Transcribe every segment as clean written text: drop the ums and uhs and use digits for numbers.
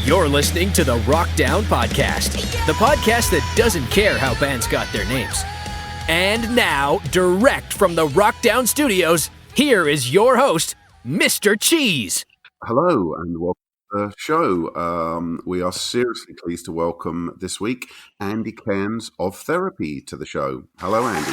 You're listening to the RockDown podcast, the podcast that doesn't care how bands got their names. And now, direct from the RockDown studios, here is your host, Mr. Cheese. Hello and welcome to the show. We are seriously pleased to welcome this week Andy Cairns of Therapy to the show. Hello, Andy.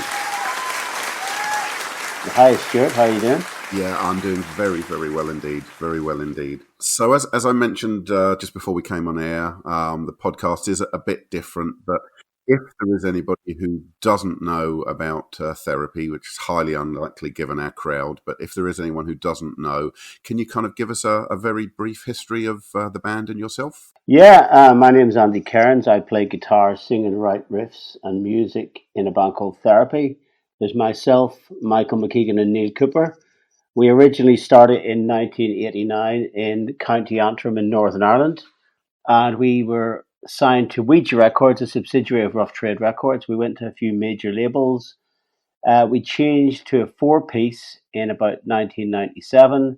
Hi, Stuart. How are you doing? Yeah, I'm doing very, very well indeed. Very well indeed. So as I mentioned just before we came on air, the podcast is a bit different, but if there is anybody who doesn't know about therapy, which is highly unlikely given our crowd, but if there is anyone who doesn't know, can you kind of give us a very brief history of the band and yourself? Yeah, my name's Andy Cairns. I play guitar, sing and write riffs and music in a band called Therapy. There's myself, Michael McKeegan and Neil Cooper. We originally started in 1989 in County Antrim in Northern Ireland, and we were signed to Ouija Records, a subsidiary of Rough Trade Records. We went to a few major labels. We changed to a four-piece in about 1997,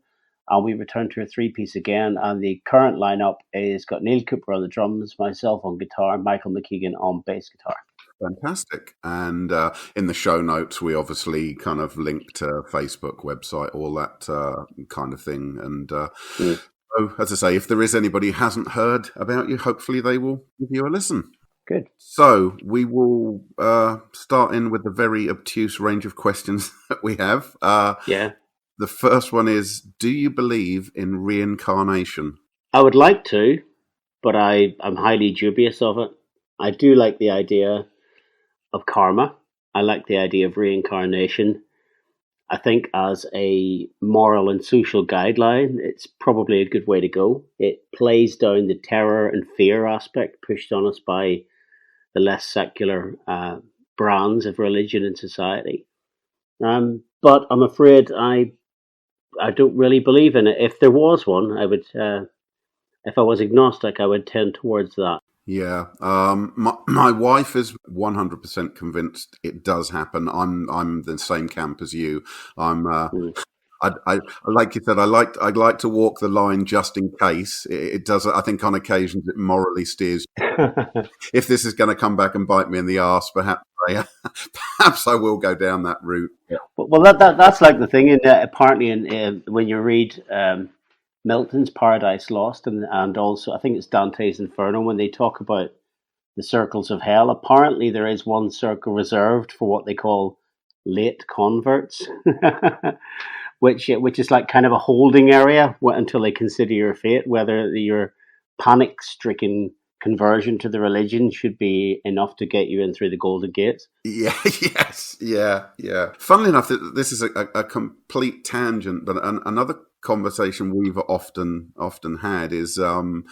and we returned to a three-piece again. And the current lineup is got Neil Cooper on the drums, myself on guitar, Michael McKeegan on bass guitar. Fantastic. And in the show notes, we obviously kind of link to Facebook, website, all that kind of thing. And so, as I say, if there is anybody who hasn't heard about you, hopefully they will give you a listen. Good. So we will start in with the very obtuse range of questions that we have. Yeah. The first one is, do you believe in reincarnation? I would like to, but I'm highly dubious of it. I do like the idea of karma. I like the idea of reincarnation. I think as a moral and social guideline, it's probably a good way to go. It plays down the terror and fear aspect pushed on us by the less secular brands of religion in society. But I'm afraid I don't really believe in it. If there was one, I would. If I was agnostic, I would tend towards that. Yeah, my wife is 100% convinced it does happen. I'm the same camp as you. I like you said, I'd like to walk the line just in case. It does. I think on occasions it morally steers. If this is going to come back and bite me in the arse, perhaps I will go down that route. Yeah. Well, that's like the thing. Apparently, when you read Milton's Paradise Lost, and also I think it's Dante's Inferno, when they talk about the circles of hell, apparently there is one circle reserved for what they call late converts, which is like kind of a holding area until they consider your fate, whether your panic-stricken conversion to the religion should be enough to get you in through the golden gates. Yeah, yes, yeah. Funnily enough, this is a complete tangent, but another conversation we've often had is about,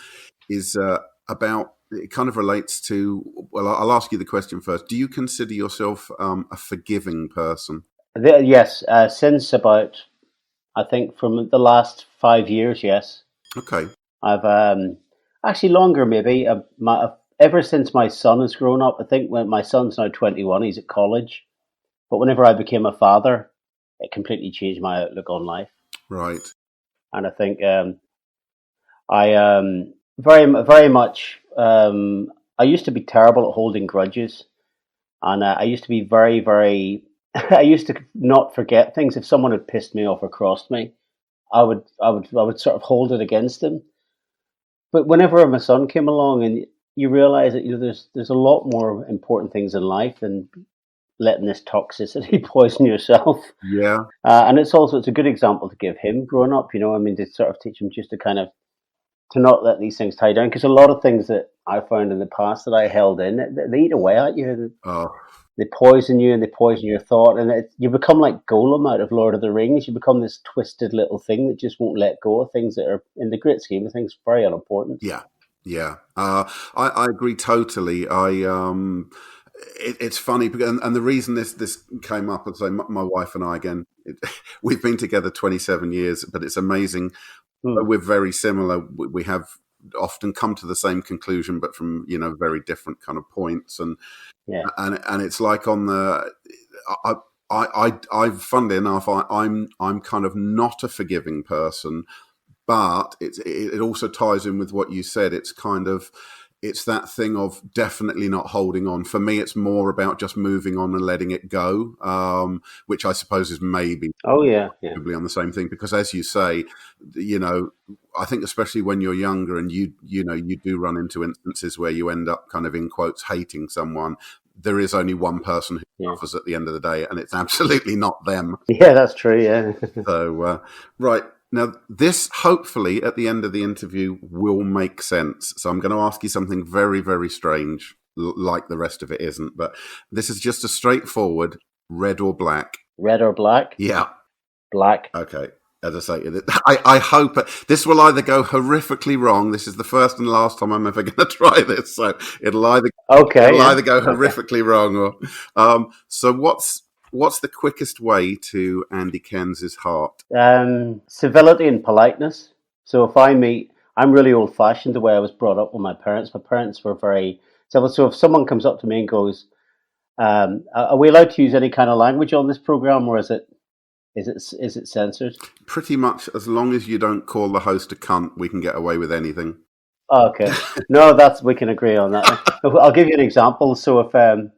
it kind of relates to, well, I'll ask you the question first. Do you consider yourself a forgiving person? Yes, since about, I think from the last 5 years, yes. Okay. I've actually longer maybe. Ever since my son has grown up, I think when my son's now 21, he's at college. But whenever I became a father, it completely changed my outlook on life. Right. And I think I very much. I used to be terrible at holding grudges, and I used to be very, very. I used to not forget things. If someone had pissed me off or crossed me, I would sort of hold it against them. But whenever my son came along, and you realize that there's a lot more important things in life than letting this toxicity poison yourself. Yeah. And it's a good example to give him growing up, to sort of teach him just to not let these things tie down. Because a lot of things that I found in the past that I held in, they eat away at you. They poison you and they poison your thought. And you become like Golem out of Lord of the Rings. You become this twisted little thing that just won't let go of things that are, in the great scheme of things, very unimportant. Yeah. I agree totally. It's funny, and the reason this came up, I'd say my wife and I, again, we've been together 27 years, but it's amazing. We're very similar. We have often come to the same conclusion, but from very different kind of points. And and it's like on the I funnily enough, I'm kind of not a forgiving person, but it also ties in with what you said. It's that thing of definitely not holding on. For me, it's more about just moving on and letting it go, which I suppose is maybe probably on the same thing. Because as you say, I think especially when you're younger and you do run into instances where you end up kind of in quotes hating someone. There is only one person who suffers at the end of the day, and it's absolutely not them. Yeah, that's true. Yeah. So right. Now, this hopefully at the end of the interview will make sense. So I'm going to ask you something very, very strange, like the rest of it isn't. But this is just a straightforward red or black. Red or black? Yeah. Black. Okay. As I say, I hope this will either go horrifically wrong. This is the first and last time I'm ever going to try this. So it'll either go horrifically wrong or. So what's the quickest way to Andy Cairns' heart? Civility and politeness. So if I'm really old-fashioned the way I was brought up with my parents. My parents were very civil. So if someone comes up to me and goes, are we allowed to use any kind of language on this program, or is it censored? Pretty much, as long as you don't call the host a cunt, we can get away with anything. Okay. No, we can agree on that. I'll give you an example. So if I'm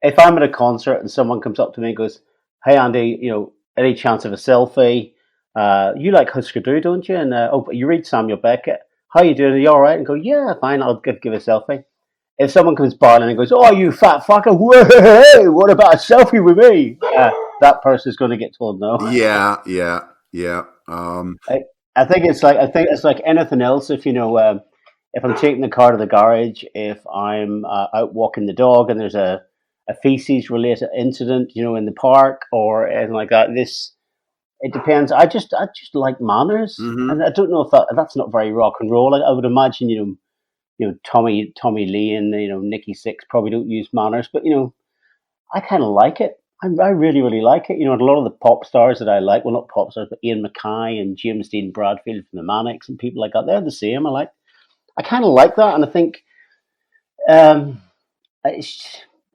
at a concert and someone comes up to me and goes, "Hey Andy, any chance of a selfie? You like Husker Du, don't you? And you read Samuel Beckett. How you doing? Are you all right?" And go, "Yeah, fine. I'll give a selfie." If someone comes barreling and goes, "Oh, you fat fucker! Whoa, what about a selfie with me?" That person's going to get told no. Yeah. I think it's like anything else. If if I'm taking the car to the garage, if I'm out walking the dog and there's a feces related incident, in the park or anything like that. It depends. I just like manners, and I don't know if that's not very rock and roll. I would imagine, Tommy Lee and Nikki Sixx probably don't use manners, but I kind of like it. I really, really like it. A lot of the pop stars that I like, well, not pop stars, but Ian Mackay and James Dean Bradfield from the Manics and people like that, they're the same. I kind of like that, and I think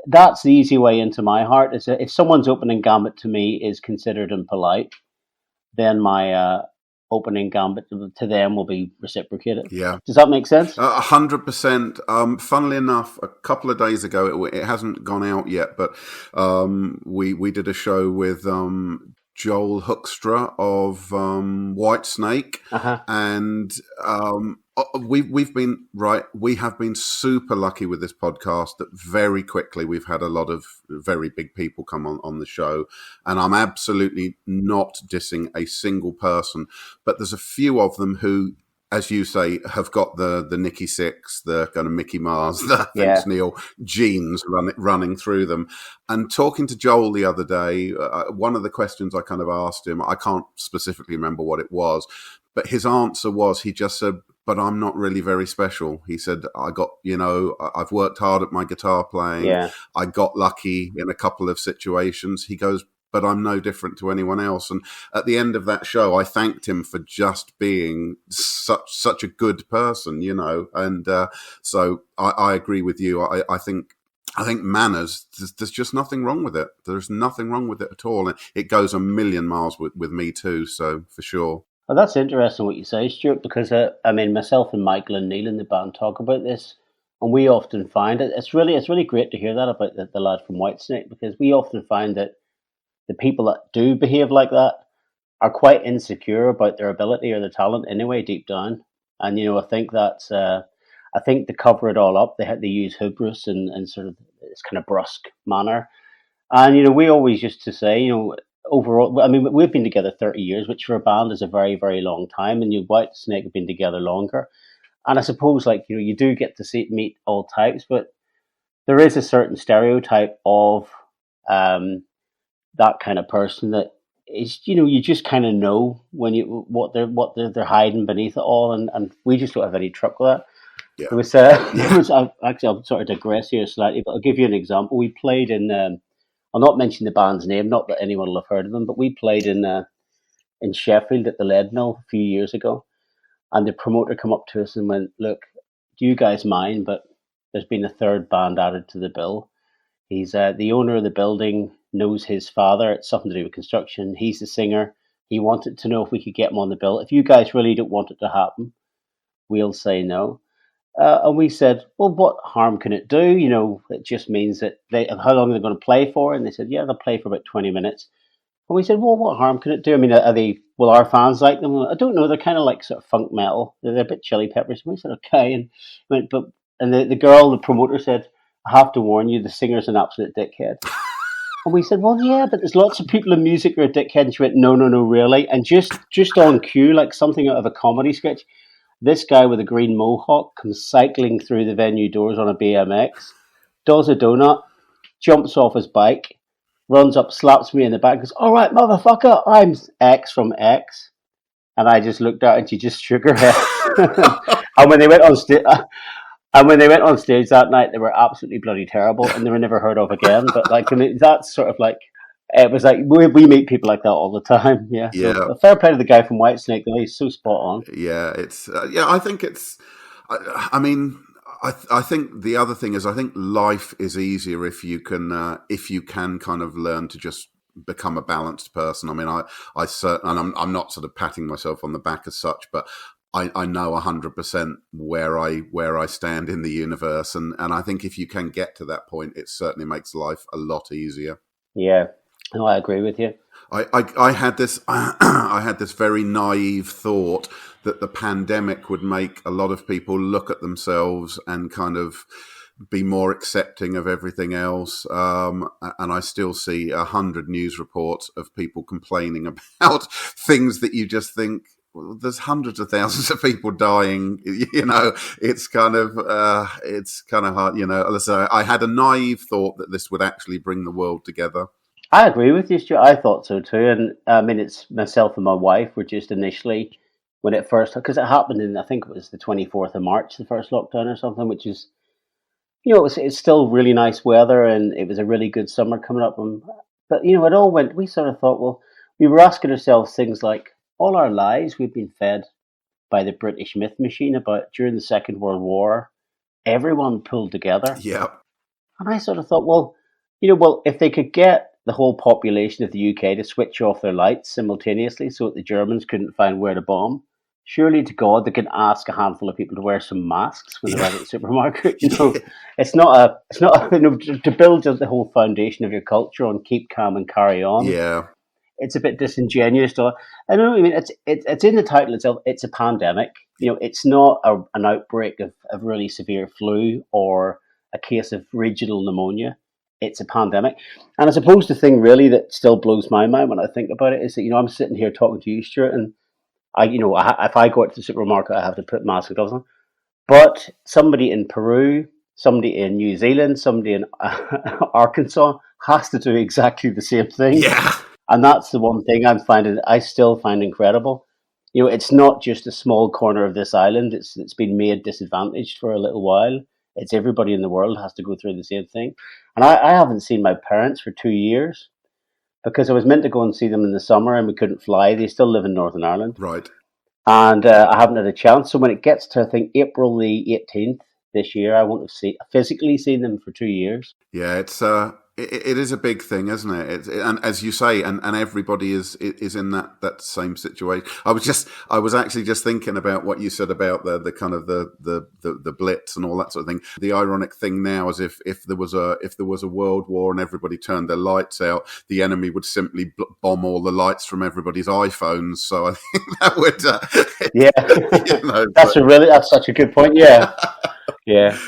that's the easy way into my heart. Is that if someone's opening gambit to me is considered impolite, then my opening gambit to them will be reciprocated. Yeah. Does that make sense? 100%. Funnily enough, a couple of days ago, it hasn't gone out yet, but we did a show with Joel Hoekstra of Whitesnake, and we have been super lucky with this podcast that very quickly we've had a lot of very big people come on the show, and I'm absolutely not dissing a single person, but there's a few of them who, as you say, have got the Nikki Sixx, the kind of Mickey Mars, the Vince Neil genes running through them. And talking to Joel the other day, one of the questions I kind of asked him, I can't specifically remember what it was, but his answer was, he just said, "But I'm not really very special." He said, I've worked hard at my guitar playing. Yeah. I got lucky in a couple of situations. He goes, "But I'm no different to anyone else." And at the end of that show, I thanked him for just being such a good person, And so I agree with you. I think manners, there's just nothing wrong with it. There's nothing wrong with it at all. And it goes a million miles with me too. So for sure. Well, that's interesting what you say, Stuart, because myself and Michael and Neil in the band talk about this, and we often find it's really great to hear that about the lad from Whitesnake, because we often find that the people that do behave like that are quite insecure about their ability or their talent anyway, deep down. And I think that's I think to cover it all up, they use hubris and sort of this kind of brusque manner. And we always used to say, overall, we've been together 30 years, which for a band is a very, very long time, and Whitesnake have been together longer. And I suppose, you do get to meet all types, but there is a certain stereotype of that kind of person that is, you just kind of know when what they're hiding beneath it all, and we just don't have any truck with that. Yeah. Actually, I'll sort of digress here slightly, but I'll give you an example. We played in. I'll not mention the band's name, not that anyone will have heard of them, but we played in Sheffield at the Lead Mill a few years ago, and the promoter come up to us and went, "Look, do you guys mind? But there's been a third band added to the bill. He's the owner of the building knows his father. It's something to do with construction. He's the singer. He wanted to know if we could get him on the bill. If you guys really don't want it to happen, we'll say no. And we said, well, what harm can it do? It just means that how long are they going to play for? And they said, yeah, they'll play for about 20 minutes. And we said, well, what harm can it do? I mean, will our fans like them? I don't know. They're kind of like sort of funk metal. They're a bit Chili Peppers. And we said, okay. And the girl, the promoter said, I have to warn you, the singer's an absolute dickhead. And we said, well, yeah, but there's lots of people in music who are dickheads. And she went, no, really. And just on cue, like something out of a comedy sketch, this guy with a green mohawk comes cycling through the venue doors on a BMX, does a donut, jumps off his bike, runs up, slaps me in the back, and goes, all right, motherfucker, I'm X from X. And I just looked at her and she just shook her head. And when they went on stage, that night, they were absolutely bloody terrible, and they were never heard of again. But that's sort of like, it was like we meet people like that all the time. Yeah. So, a fair play to the guy from Whitesnake, though. He's so spot on. Yeah, it's I think it's. I mean, I think the other thing is, I think life is easier if you can kind of learn to just become a balanced person. I mean, I certainly, and I'm not sort of patting myself on the back as such, but I know 100% where I stand in the universe, and I think if you can get to that point, it certainly makes life a lot easier. Yeah. No, I agree with you. I had this I had this very naive thought that the pandemic would make a lot of people look at themselves and kind of be more accepting of everything else. And I still see 100 news reports of people complaining about things that you just think, well, there's hundreds of thousands of people dying. It's kind of hard. So I had a naive thought that this would actually bring the world together. I agree with you, Stuart. I thought so too. And I mean, it's myself and my wife were just initially, when it first, because it happened in, I think it was the 24th of March, the first lockdown or something, which is, it's still really nice weather and it was a really good summer coming up. But, it all went, we sort of thought, well, we were asking ourselves things like, all our lives we've been fed by the British myth machine about during the Second World War, everyone pulled together. Yeah. And I sort of thought, well, if they could get the whole population of the UK to switch off their lights simultaneously so that the Germans couldn't find where to bomb, surely to God they could ask a handful of people to wear some masks when they're out at the supermarket. It's not to build just the whole foundation of your culture on keep calm and carry on. Yeah. It's a bit disingenuous. I don't know. I mean, it's in the title itself. It's a pandemic. It's not an outbreak of really severe flu or a case of regional pneumonia. It's a pandemic. And I suppose the thing really that still blows my mind when I think about it is that, I'm sitting here talking to you, Stuart, and if I go out to the supermarket, I have to put mask and gloves on. But somebody in Peru, somebody in New Zealand, somebody in Arkansas has to do exactly the same thing. Yeah. And that's the one thing I still find incredible. It's not just a small corner of this island. It's been made disadvantaged for a little while. It's everybody in the world has to go through the same thing. And I haven't seen my parents for 2 years because I was meant to go and see them in the summer and we couldn't fly. They still live in Northern Ireland. Right. And I haven't had a chance. So when it gets to, I think, April the 18th this year, I won't have physically seen them for 2 years. Yeah, it is a big thing, isn't it? And as you say, and everybody is in that same situation. I was actually just thinking about what you said about the kind of the blitz and all that sort of thing. The ironic thing now is if there was a world war and everybody turned their lights out, the enemy would simply bomb all the lights from everybody's iPhones. So I think that would yeah. That's such a good point. Yeah. Yeah.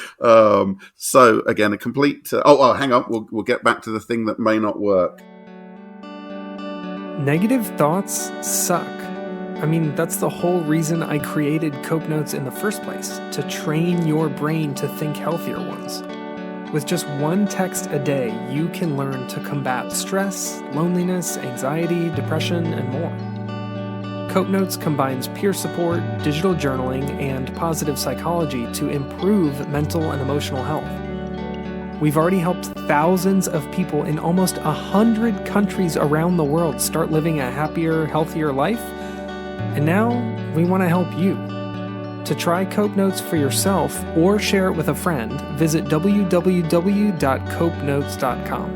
So again, a complete. Hang on. We'll get back to the thing that may not work. Negative thoughts suck. I mean, that's the whole reason I created Cope Notes in the first place, to train your brain to think healthier ones. With just one text a day, you can learn to combat stress, loneliness, anxiety, depression, and more. Cope Notes combines peer support, digital journaling, and positive psychology to improve mental and emotional health. We've already helped thousands of people in almost 100 countries around the world start living a happier, healthier life, and now we want to help you. To try Cope Notes for yourself or share it with a friend, visit www.copenotes.com.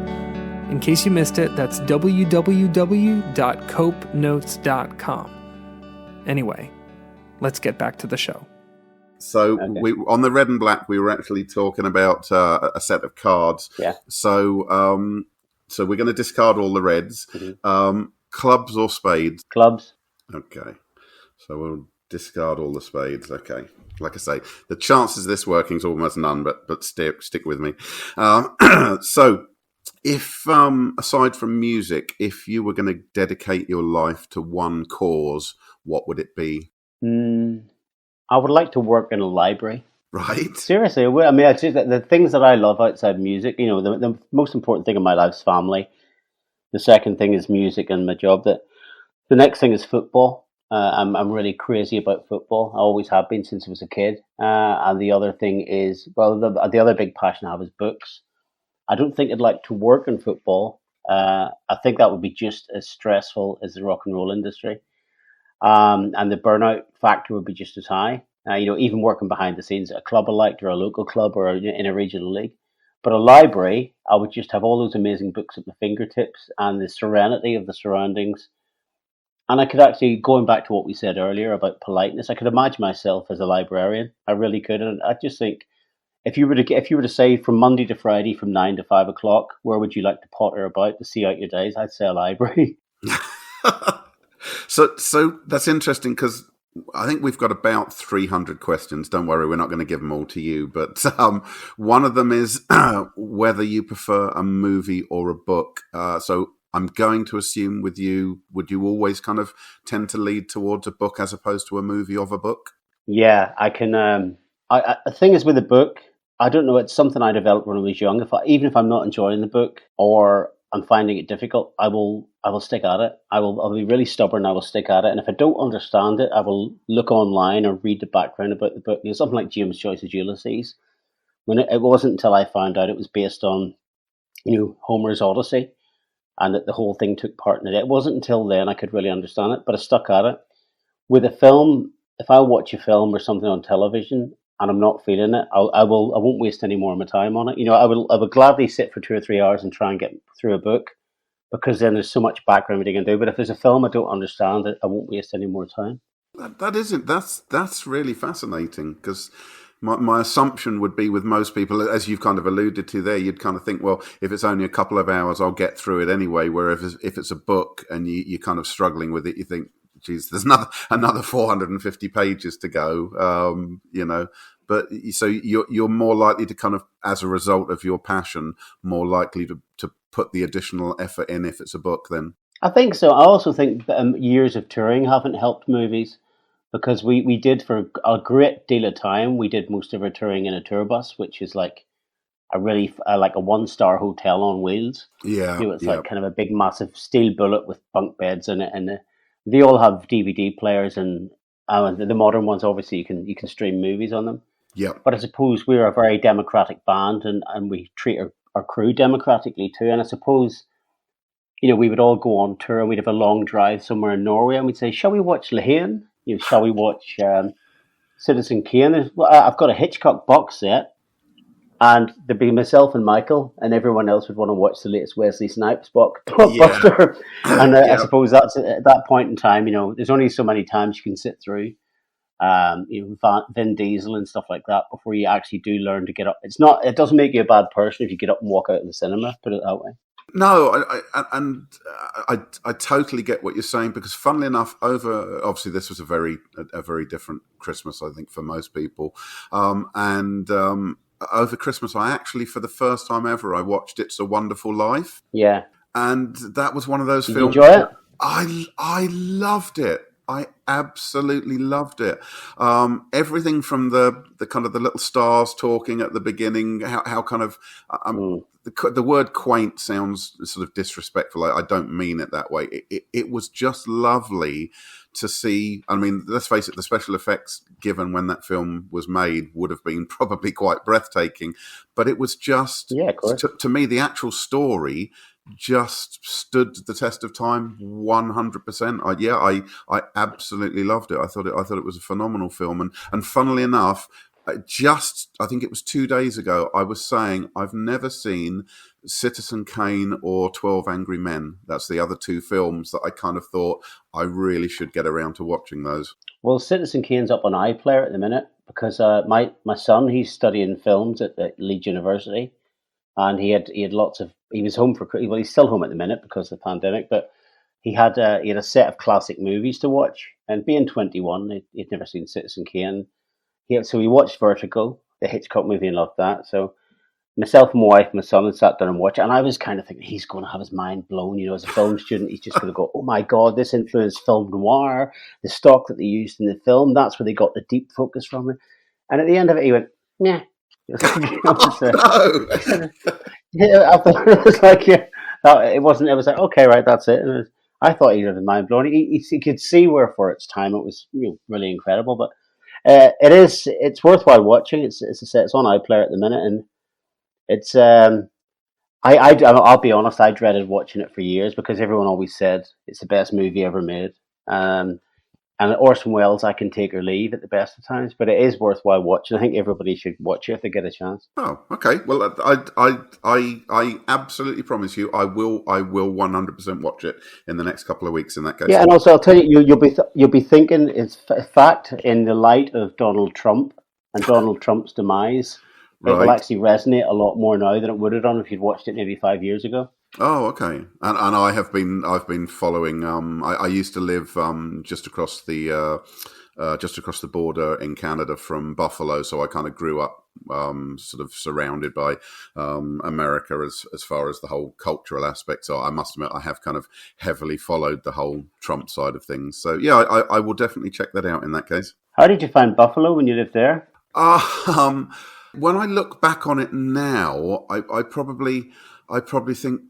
In case you missed it, that's www.copenotes.com. Anyway, let's get back to the show. So we on the red and black, we were actually talking about a set of cards. Yeah. So so we're going to discard all the reds. Mm-hmm. Clubs or spades? Clubs. Okay. So we'll discard all the spades. Okay. Like I say, the chances of this working is almost none, but stick with me. So if aside from music, if you were going to dedicate your life to one cause, what would it be? I would like to work in a library. Right. Seriously, I mean, it's just that the things that I love outside music, you know, the most important thing in my life is family. The second thing is music and my job. The next thing is football. I'm really crazy about football. I always have been since I was a kid. And the other thing is, well, the other big passion I have is books. I don't think I'd like to work in football. I think that would be just as stressful as the rock and roll industry. And the burnout factor would be just as high. You know, even working behind the scenes at a club I liked, or a local club, or in a regional league. But a library, I would just have all those amazing books at my fingertips and the serenity of the surroundings. And I could actually, going back to what we said earlier about politeness, I could imagine myself as a librarian. I really could. And I just think, if you were to say from Monday to Friday, from 9 to 5 o'clock, where would you like to potter about to see out your days? I'd say a library. So that's interesting, because I think we've got about 300 questions. Don't worry, we're not going to give them all to you. But one of them is whether you prefer a movie or a book. So I'm going to assume with you, would you always kind of tend to lead towards a book as opposed to a movie of a book? Yeah, I can. The thing is with a book, I don't know. It's something I developed when I was young. Even if I'm not enjoying the book or I'm finding it difficult, I will stick at it. I'll be really stubborn. I will stick at it. And if I don't understand it, I will look online or read the background about the book. You know, something like James Joyce's Ulysses. When it wasn't until I found out it was based on, you know, Homer's Odyssey, and that the whole thing took part in it. It wasn't until then I could really understand it, but I stuck at it. With a film, if I watch a film or something on television and I'm not feeling it, I won't waste any more of my time on it. You know, I would gladly sit for 2 or 3 hours and try and get through a book, because then there's so much background reading I can do. But if there's a film I don't understand, I won't waste any more time. That's really fascinating, because my assumption would be with most people, as you've kind of alluded to there, you'd kind of think, well, if it's only a couple of hours, I'll get through it anyway. Whereas if it's a book and you're kind of struggling with it, you think, geez, there's another 450 pages to go, you know. But so you're more likely to kind of, as a result of your passion, more likely to put the additional effort in if it's a book then? I think so. I also think that years of touring haven't helped movies, because we did, for a great deal of time, we did most of our touring in a tour bus, which is like a really like a 1-star hotel on wheels. Yeah, you know, it's like kind of a big, massive steel bullet with bunk beds in it, and they all have DVD players, and the modern ones, obviously, you can stream movies on them. Yeah. But I suppose we're a very democratic band, and we treat our crew democratically too. And I suppose, you know, we would all go on tour and we'd have a long drive somewhere in Norway, and we'd say, shall we watch Lahane? You know, shall we watch Citizen Kane? I've got a Hitchcock box set, and there'd be myself and Michael, and everyone else would want to watch the latest Wesley Snipes blockbuster. Yeah. And I suppose that's at that point in time, you know, there's only so many times you can sit through, you know, Vin Diesel and stuff like that before you actually do learn to get up. It doesn't make you a bad person if you get up and walk out of the cinema, put it that way. No, I totally get what you're saying, because funnily enough, obviously this was a very different Christmas, I think, for most people. Over Christmas, I actually, for the first time ever, I watched It's a Wonderful Life. Yeah. And that was one of those films. Did you enjoy it? I loved it. I absolutely loved it. Everything from the kind of the little stars talking at the beginning, how kind of the word quaint sounds sort of disrespectful. I don't mean it that way. It was just lovely to see. I mean, let's face it, the special effects given when that film was made would have been probably quite breathtaking. But it was just, to me, the actual story just stood the test of time 100%. I absolutely loved it. I thought it was a phenomenal film, and funnily enough, I think it was 2 days ago, I was saying I've never seen Citizen Kane or 12 Angry Men. That's the other two films that I kind of thought I really should get around to watching those. Well, Citizen Kane's up on iPlayer at the minute because my son, he's studying films at Leeds University, and he had lots of, he was home for, well, he's still home at the minute because of the pandemic, but he had a set of classic movies to watch, and being 21, he'd never seen Citizen Kane. So we watched Vertigo, the Hitchcock movie, and loved that. So myself and my wife and my son had sat down and watched it, and I was kind of thinking he's going to have his mind blown. As a film student, he's just going to go, "Oh my god, this influenced film noir, the stock that they used in the film. That's where they got the deep focus from it." And at the end of it, he went, "Yeah." No. Yeah, I thought it was like, yeah, it wasn't. It was like, okay, right, that's it. I thought he'd have his mind blown. He could see where for its time it was really incredible, but it's worthwhile watching. It's on iPlayer at the minute, and it's I'll be honest, I dreaded watching it for years because everyone always said it's the best movie ever made. And Orson Welles, I can take or leave at the best of times, but it is worthwhile watching. I think everybody should watch it if they get a chance. Oh, okay. Well, I absolutely promise you, I will 100% watch it in the next couple of weeks. In that case, Yeah, and also I'll tell you, you'll be thinking it's fact in the light of Donald Trump and Donald Trump's demise. It will actually resonate a lot more now than it would have done if you'd watched it maybe 5 years ago. Oh, okay. And I've been following. I used to live just across the border in Canada from Buffalo, so I kind of grew up sort of surrounded by America as far as the whole cultural aspect. So I must admit, I have kind of heavily followed the whole Trump side of things. So yeah, I will definitely check that out in that case. How did you find Buffalo when you lived there? When I look back on it now, I probably think,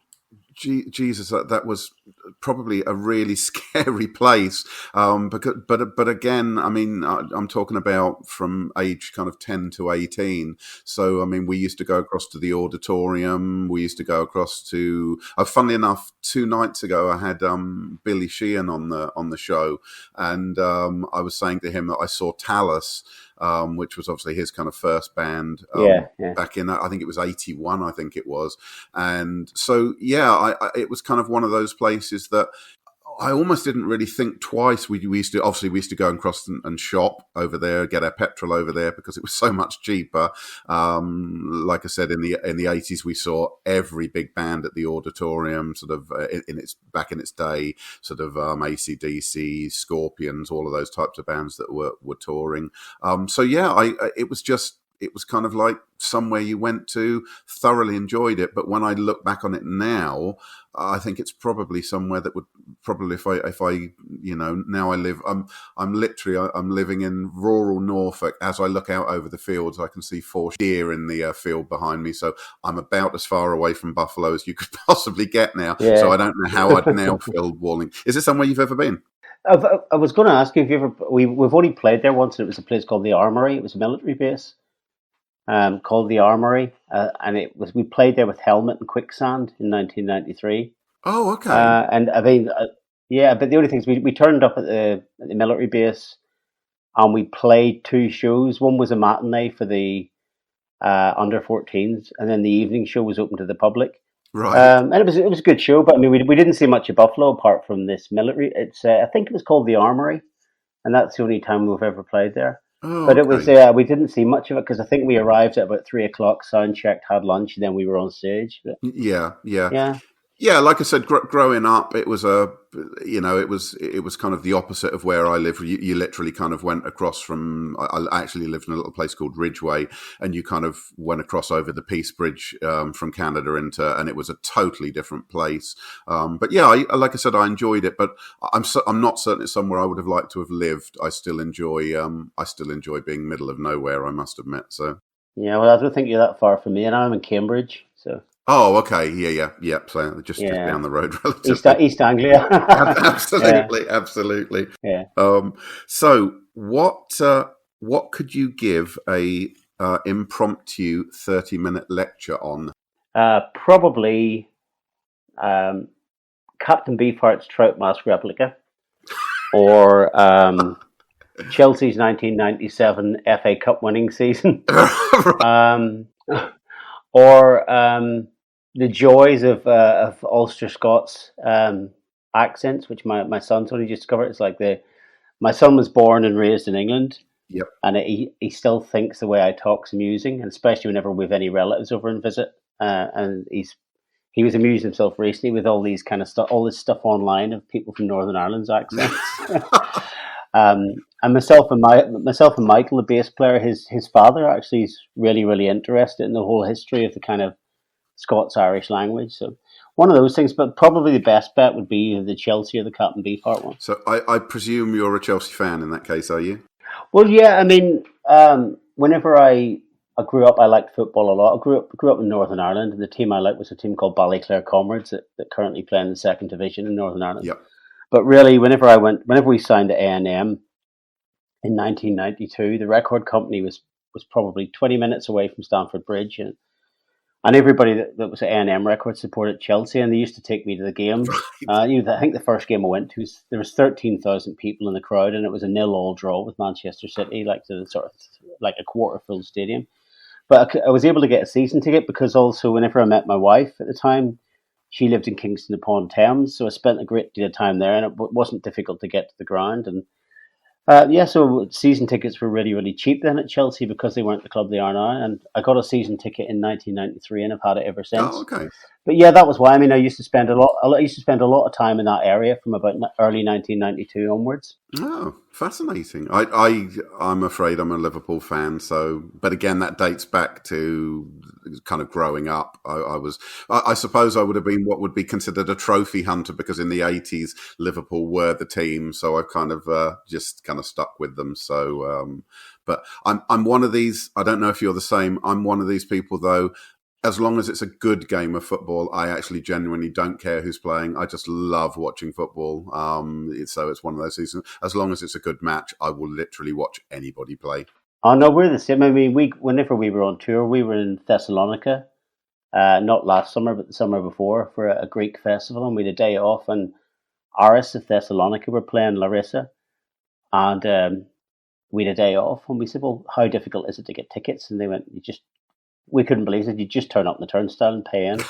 Jesus, that was probably a really scary place. But again, I mean, I'm talking about from age kind of 10 to 18. So, I mean, we used to go across to the auditorium. We used to go across to, funnily enough, 2 nights ago, I had Billy Sheehan on the show. And I was saying to him that I saw Talus, which was obviously his kind of first band back in, I think it was 81, I think it was. And so, yeah, it was kind of one of those places that I almost didn't really think twice. We used to go and cross and shop over there, get our petrol over there because it was so much cheaper. Like I said, in the 80s, we saw every big band at the auditorium, sort of in its day, sort of AC/DC, Scorpions, all of those types of bands that were touring. So yeah, it was kind of like somewhere you went to, thoroughly enjoyed it. But when I look back on it now, I think it's probably somewhere that would probably, if I now I live, I'm living in rural Norfolk. As I look out over the fields, I can see 4 deer in the field behind me. So I'm about as far away from Buffalo as you could possibly get now. Yeah. So I don't know how I'd now feel walling. Is it somewhere you've ever been? I was going to ask you if you ever. We've only played there once. And it was a place called the Armory. It was a military base. Called the Armory, and we played there with Helmet and Quicksand in 1993. Oh, okay. And I mean, but the only thing is we turned up at the military base, and we played 2 shows. One was a matinee for the under 14s, and then the evening show was open to the public. Right. And it was a good show, but I mean, we didn't see much of Buffalo apart from this military. It's I think it was called the Armory, and that's the only time we've ever played there. Oh, but it was we didn't see much of it because I think we arrived at about 3:00, sound checked, had lunch, and then we were on stage. But, yeah. Like I said, growing up, it was it was kind of the opposite of where I live. You literally kind of went across from. I actually lived in a little place called Ridgeway, and you kind of went across over the Peace Bridge from Canada and it was a totally different place. But yeah, like I said, I enjoyed it, but I'm not certain it's somewhere I would have liked to have lived. I still enjoy being middle of nowhere, I must admit. So yeah, well, I don't think you're that far from me, and I'm in Cambridge, so. Oh, okay. Yeah. So just down the road, relatively. East Anglia. Absolutely. Yeah. So what could you give a impromptu 30-minute lecture on? Probably Captain Beefheart's Trout Mask replica, or Chelsea's 1997 FA Cup winning season, or the joys of Ulster Scots accents, which my son's only just discovered. It's like my son was born and raised in England, Yep. and he still thinks the way I talk's amusing, and especially whenever we've any relatives over and visit. And he was amusing himself recently with all these kind of stuff, all this stuff online of people from Northern Ireland's accents. And myself and Michael, the bass player, his father actually is really, really interested in the whole history of the kind of Scots-Irish language. So one of those things, but probably the best bet would be the Chelsea or the Captain Beefheart one. So I presume you're a Chelsea fan in that case, are you? Well, yeah, I mean, whenever I grew up, I liked football a lot. I grew up in Northern Ireland, and the team I liked was a team called Ballyclare Comrades that currently play in the second division in Northern Ireland. Yep. But really, whenever we signed to A&M in 1992, the record company was probably 20 minutes away from Stamford Bridge, and everybody that was at A&M Records supported Chelsea, and they used to take me to the games. Right. I think the first game I went to, there was 13,000 people in the crowd, and it was a 0-0 draw with Manchester City, like the sort of like a quarter full stadium. But I was able to get a season ticket because also whenever I met my wife at the time, she lived in Kingston upon Thames, so I spent a great deal of time there, and it wasn't difficult to get to the ground. And so season tickets were really, really cheap then at Chelsea because they weren't the club they are now. And I got a season ticket in 1993, and I've had it ever since. Oh, okay. But yeah, that was why. I mean, I used to spend a lot of time in that area from about early 1992 onwards. Oh, fascinating. I'm afraid I'm a Liverpool fan. So, but again, that dates back to kind of growing up. I suppose I would have been what would be considered a trophy hunter because in the 80s, Liverpool were the team. So I've kind of just kind of stuck with them. So, but I'm one of these, I don't know if you're the same. I'm one of these people though. As long as it's a good game of football, I actually genuinely don't care who's playing. I just love watching football. So it's one of those seasons. As long as it's a good match, I will literally watch anybody play. Oh no, we're the same. I mean, whenever we were on tour, we were in Thessalonica, not last summer, but the summer before for a Greek festival, and we had a day off. And Aris of Thessalonica were playing Larissa, and we had a day off. And we said, "Well, how difficult is it to get tickets?" And they went, we couldn't believe it. You just turn up in the turnstile and pay in.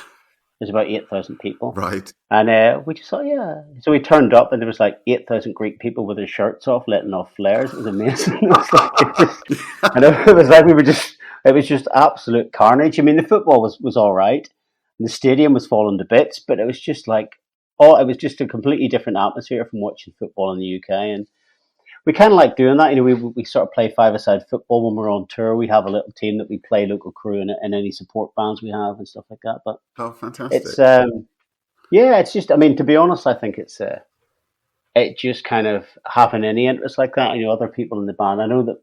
There's about 8,000 people. Right. And we just thought, yeah. So we turned up and there was like 8,000 Greek people with their shirts off, letting off flares. It was amazing. It was just absolute carnage. I mean, the football was all right. The stadium was falling to bits, but it was just like, it was just a completely different atmosphere from watching football in the UK. And we kind of like doing that. You know, we sort of play five-a-side football when we're on tour. We have a little team that we play local crew and any support bands we have and stuff like that. But fantastic! It's it's just. I mean, to be honest, I think it just kind of having any interest like that. You know, other people in the band. I know that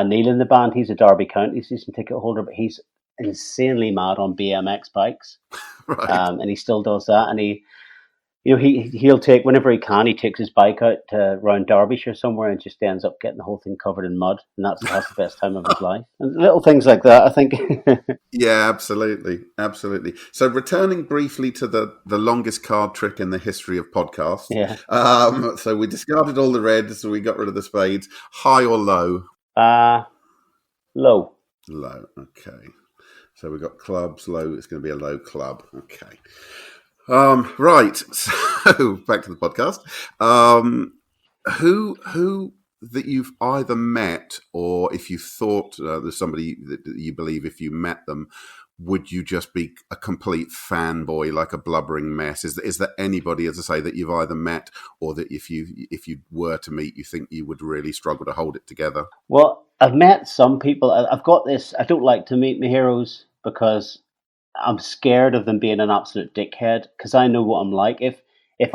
Neil in the band, he's a Derby County season ticket holder, but he's insanely mad on BMX bikes, right? And he still does that, and he'll take, whenever he can, he takes his bike out to around Derbyshire somewhere and just ends up getting the whole thing covered in mud, and that's the best time of his life. And little things like that, I think. Yeah, absolutely. So returning briefly to the longest card trick in the history of podcasts. Yeah. So we discarded all the reds, so we got rid of the spades. High or low? Low. Low, okay. So we got clubs, low. It's going to be a low club. Okay. Right. So back to the podcast. Who that you've either met, or if you thought there's somebody that you believe if you met them, would you just be a complete fanboy, like a blubbering mess? Is there anybody, as I say, that you've either met, or that if you were to meet, you think you would really struggle to hold it together? Well, I've met some people. I've got this. I don't like to meet my heroes because I'm scared of them being an absolute dickhead, because I know what I'm like. If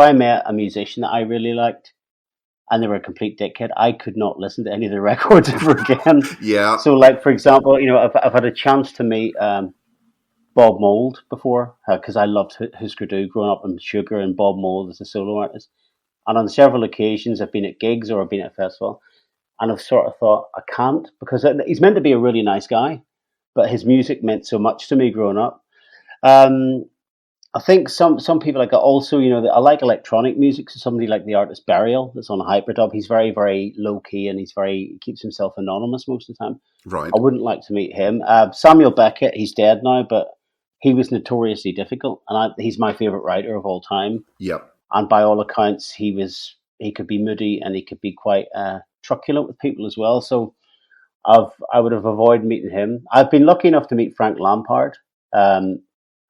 I met a musician that I really liked and they were a complete dickhead, I could not listen to any of their records ever again. Yeah. So, like, for example, you know, I've had a chance to meet Bob Mould before, because I loved Husker Du growing up in Sugar and Bob Mould as a solo artist. And on several occasions, I've been at gigs or I've been at a festival, and I've sort of thought, I can't, because he's meant to be a really nice guy, but his music meant so much to me growing up. I think some people like also, I like electronic music. So somebody like the artist Burial that's on Hyperdub, he's very, very low key and he keeps himself anonymous most of the time. Right. I wouldn't like to meet him. Samuel Beckett, he's dead now, but he was notoriously difficult, and he's my favorite writer of all time. Yep. And by all accounts, he could be moody and he could be quite truculent with people as well. So I would have avoided meeting him. I've been lucky enough to meet Frank Lampard.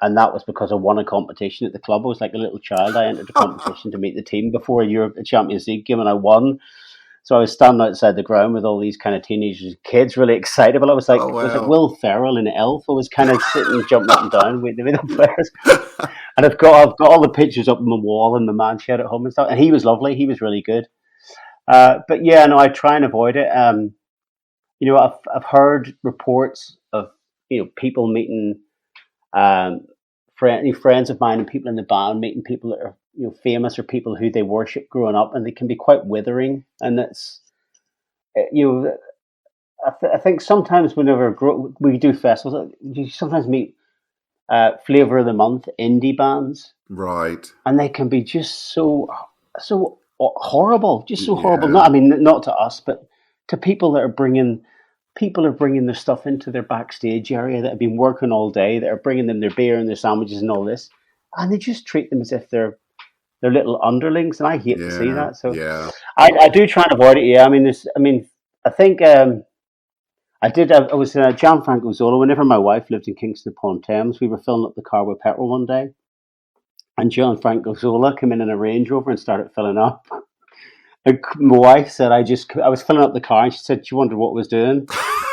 And that was because I won a competition at the club. I was like a little child. I entered a competition to meet the team before a Champions League game, and I won. So I was standing outside the ground with all these kind of teenagers, kids, really excited. But I was like, Oh, wow. It was like Will Ferrell in Elf. I was kind of sitting, jumping up and down with the players. And I've got all the pictures up on the wall in the man shed at home and stuff. And he was lovely. He was really good. But yeah, no, I try and avoid it. I've heard reports of people meeting. Friends of mine and people in the band meeting people that are famous or people who they worship growing up, and they can be quite withering. And that's I think sometimes whenever we do festivals, you sometimes meet flavor of the month indie bands, Right. and they can be just so horrible, just so horrible. Not to us, but to people that are bringing. People are bringing their stuff into their backstage area that have been working all day, that are bringing them their beer and their sandwiches and all this, and they just treat them as if they're little underlings, and I hate to see that. So I do try and avoid it. Yeah, I think I did. I was Gianfranco Zola. Whenever my wife lived in Kingston upon Thames, we were filling up the car with petrol one day, and Gianfranco Zola came in a Range Rover and started filling up. And my wife said, I was filling up the car, and she said she wondered what I was doing.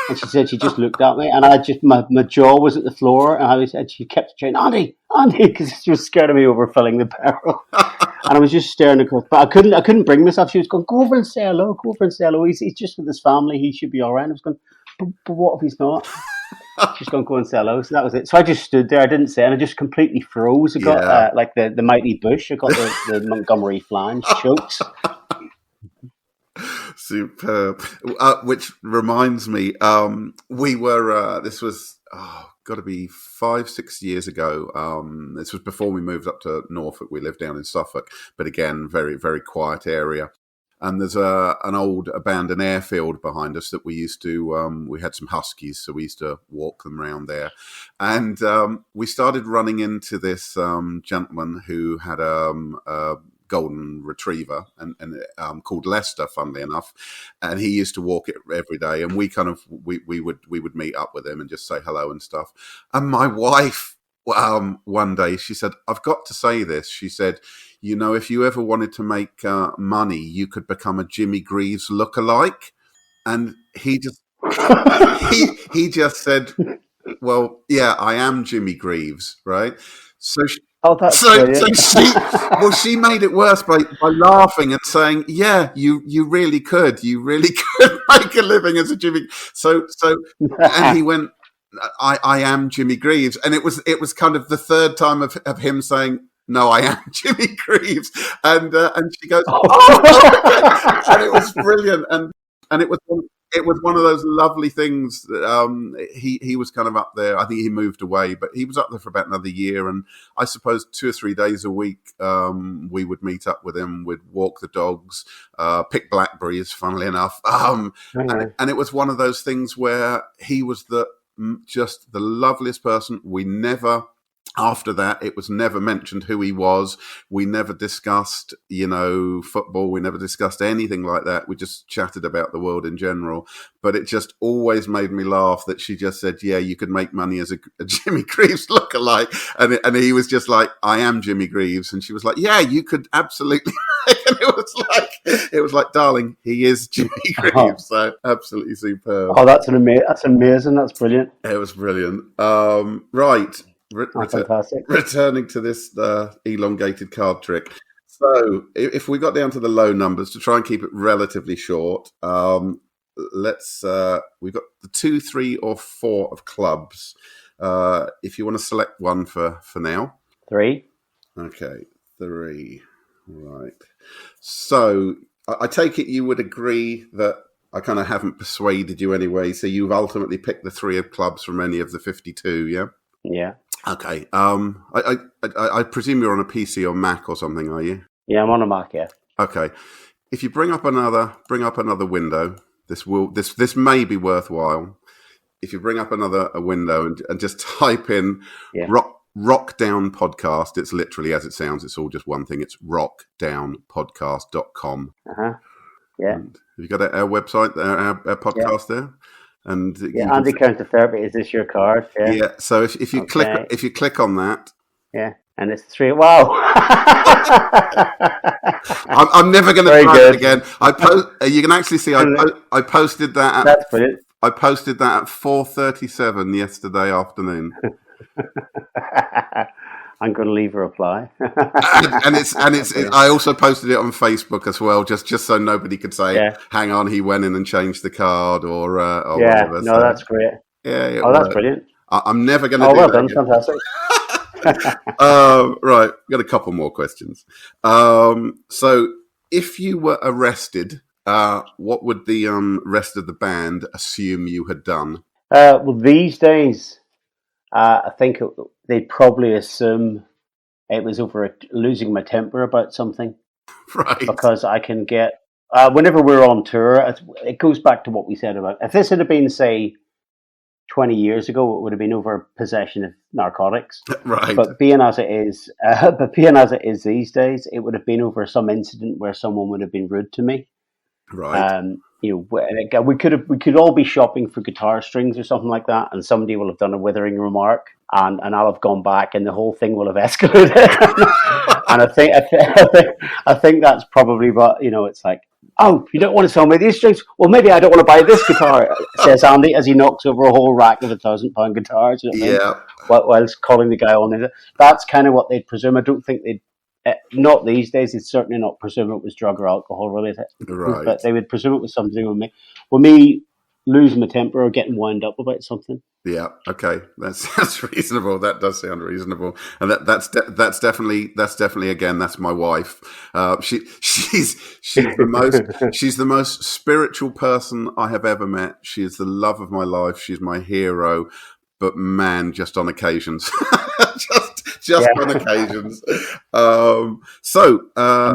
And she said she just looked at me, and my jaw was at the floor, and she kept saying, Andy, because she was scared of me overfilling the petrol. And I was just staring across, but I couldn't bring myself. She was going, go over and say hello. He's just with his family. He should be all right. And I was going, but what if he's not? She's going to go and say hello. So that was it. So I just stood there. I didn't say, and I just completely froze. I got like the Mighty Bush. I got the Montgomery flange chokes. Superb. Which reminds me, we were, this was, got to be 5-6 years ago. This was before we moved up to Norfolk. We lived down in Suffolk, but again, very, very quiet area. And there's an old abandoned airfield behind us that we used to, we had some huskies, so we used to walk them around there. And we started running into this gentleman who had a golden retriever and called Lester, funnily enough, and he used to walk it every day, and we would meet up with him and just say hello and stuff. And my wife one day, she said, I've got to say this, she said, if you ever wanted to make money, you could become a Jimmy Greaves lookalike. And he just he just said, well, yeah, I am Jimmy Greaves, right? So she made it worse by laughing and saying, "Yeah, you really could make a living as a Jimmy." So, and he went, "I am Jimmy Greaves," and it was kind of the third time of him saying, "No, I am Jimmy Greaves," and she goes, "Oh," and it was brilliant, and it was one of those lovely things that he was kind of up there. I think he moved away, but he was up there for about another year. And I suppose 2 or 3 days a week, we would meet up with him. We'd walk the dogs, pick blackberries, funnily enough. And it was one of those things where he was just the loveliest person. After that, it was never mentioned who he was. We never discussed, football. We never discussed anything like that. We just chatted about the world in general. But it just always made me laugh that she just said, yeah, you could make money as a Jimmy Greaves lookalike. And he was just like, I am Jimmy Greaves. And she was like, yeah, you could absolutely. And it was like, darling, he is Jimmy Greaves. So absolutely superb. Oh, that's amazing. That's brilliant. It was brilliant. Right. Fantastic. Returning to this elongated card trick. So if we got down to the low numbers to try and keep it relatively short, we've got the 2, 3, or 4 of clubs. If you want to select one for now. 3. Okay, 3. Right. So I take it you would agree that I kind of haven't persuaded you anyway. So you've ultimately picked the 3 of clubs from any of the 52, yeah? Yeah. Okay. I presume you're on a PC or Mac or something, are you? Yeah, I'm on a Mac, yeah. Okay. If you bring up another window, this may be worthwhile. If you bring up a window and just type in RockDown podcast, it's literally as it sounds. It's all just one thing. It's rockdownpodcast.com. Yeah. And have you got our website, our podcast there? And Andy Cairns to Therapy. Is this your card? Yeah. Yeah. So if you click on that. Yeah. And it's 3. Wow. I'm never going to try it again. You can actually see I posted that. That's brilliant. I posted that at 4:37 yesterday afternoon. I'm going to leave a reply. and it's I also posted it on Facebook as well, just so nobody could say, "Hang on, he went in and changed the card," or whatever. No, that's great. Yeah. That's brilliant. I'm never going to do well that done, again. Fantastic. Right, got a couple more questions. So, if you were arrested, what would the rest of the band assume you had done? Well, these days, I think they'd probably assume it was over losing my temper about something. Right. Because I can get, whenever we're on tour, it goes back to what we said about, if this had been, say, 20 years ago, it would have been over possession of narcotics. Right. But being as it is these days, it would have been over some incident where someone would have been rude to me. Right. We could all be shopping for guitar strings or something like that, and somebody will have done a withering remark, and I'll have gone back, and the whole thing will have escalated. And I think that's probably what, it's like. Oh, you don't want to sell me these strings? Well, maybe I don't want to buy this guitar, says Andy as he knocks over a whole rack of £1,000 guitars. You know what I mean? Whilst calling the guy on. That's kind of what they'd presume. I don't think they'd, not these days, they'd certainly not presume it was drug or alcohol related. Right. But they would presume it was something with me. With me losing my temper or getting wound up about something. Yeah. Okay. That's reasonable. That does sound reasonable, and that's definitely again, that's my wife. She's the most spiritual person I have ever met. She is the love of my life. She's my hero. But man, just on occasions, just on occasions. And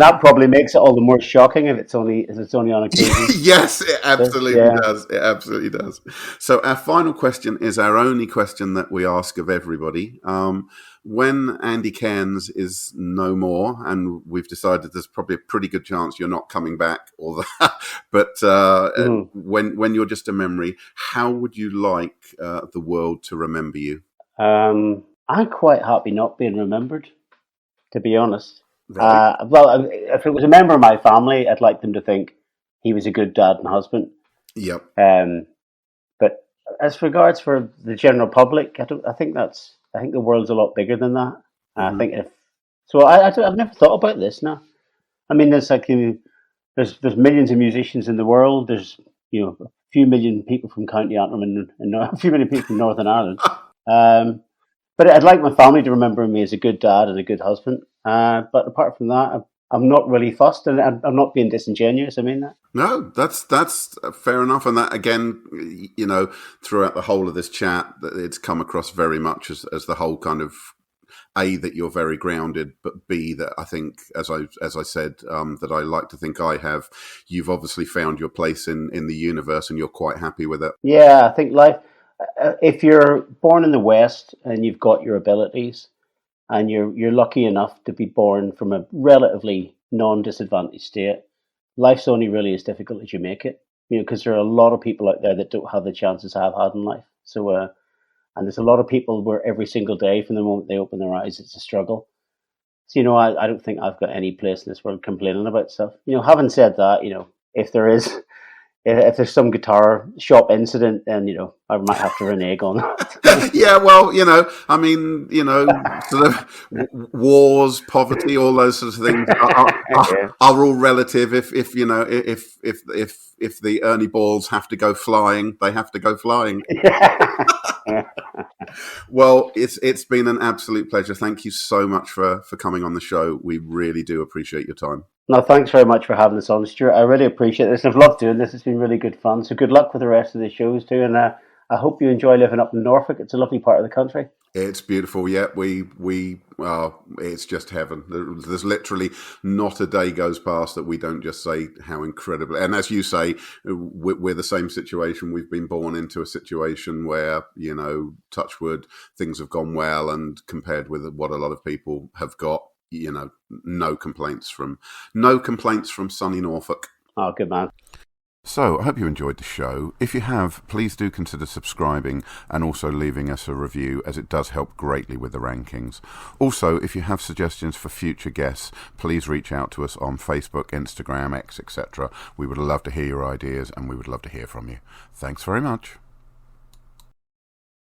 that probably makes it all the more shocking if it's only on occasion. Yes, it absolutely does. It absolutely does. So our final question is our only question that we ask of everybody. When Andy Cairns is no more, and we've decided there's probably a pretty good chance you're not coming back, or that, but when you're just a memory, how would you like the world to remember you? I'm quite happy not being remembered, to be honest. Right. If it was a member of my family, I'd like them to think he was a good dad and husband. Yep. But as regards for the general public, I think the world's a lot bigger than that. I think I've never thought about this now. I mean, there's millions of musicians in the world. There's a few million people from County Antrim and a few million people from Northern Ireland. But I'd like my family to remember me as a good dad and a good husband. But apart from that, I'm not really fussed, and I'm not being disingenuous. I mean that. No, that's fair enough. And that, again, throughout the whole of this chat, it's come across very much as the whole kind of, A, that you're very grounded, but B, that I think, as I said, that I like to think I have, you've obviously found your place in the universe and you're quite happy with it. Yeah, I think life, if you're born in the West and you've got your abilities and you're lucky enough to be born from a relatively non-disadvantaged state, life's only really as difficult as you make it, because there are a lot of people out there that don't have the chances I've had in life. So, and there's a lot of people where every single day from the moment they open their eyes, it's a struggle. So, I don't think I've got any place in this world complaining about stuff. Having said that, if there's some guitar shop incident, then, I might have to renege on that. Yeah, well, I mean, sort of wars, poverty, all those sorts of things are all relative. If the Ernie balls have to go flying, they have to go flying. Well, it's been an absolute pleasure. Thank you so much for coming on the show. We really do appreciate your time. No, thanks very much for having us on, Stuart. I really appreciate this. I've loved doing this. It's been really good fun. So good luck with the rest of the shows too. And I hope you enjoy living up in Norfolk. It's a lovely part of the country. It's beautiful. Yeah, it's just heaven. There's literally not a day goes past that we don't just say how incredible. And as you say, we're the same situation. We've been born into a situation where, touch wood, things have gone well, and compared with what a lot of people have got, no complaints from sunny Norfolk. Oh, good man. So, I hope you enjoyed the show. If you have, please do consider subscribing and also leaving us a review, as it does help greatly with the rankings. Also, if you have suggestions for future guests, please reach out to us on Facebook, Instagram, X, etc. We would love to hear your ideas, and we would love to hear from you. Thanks very much.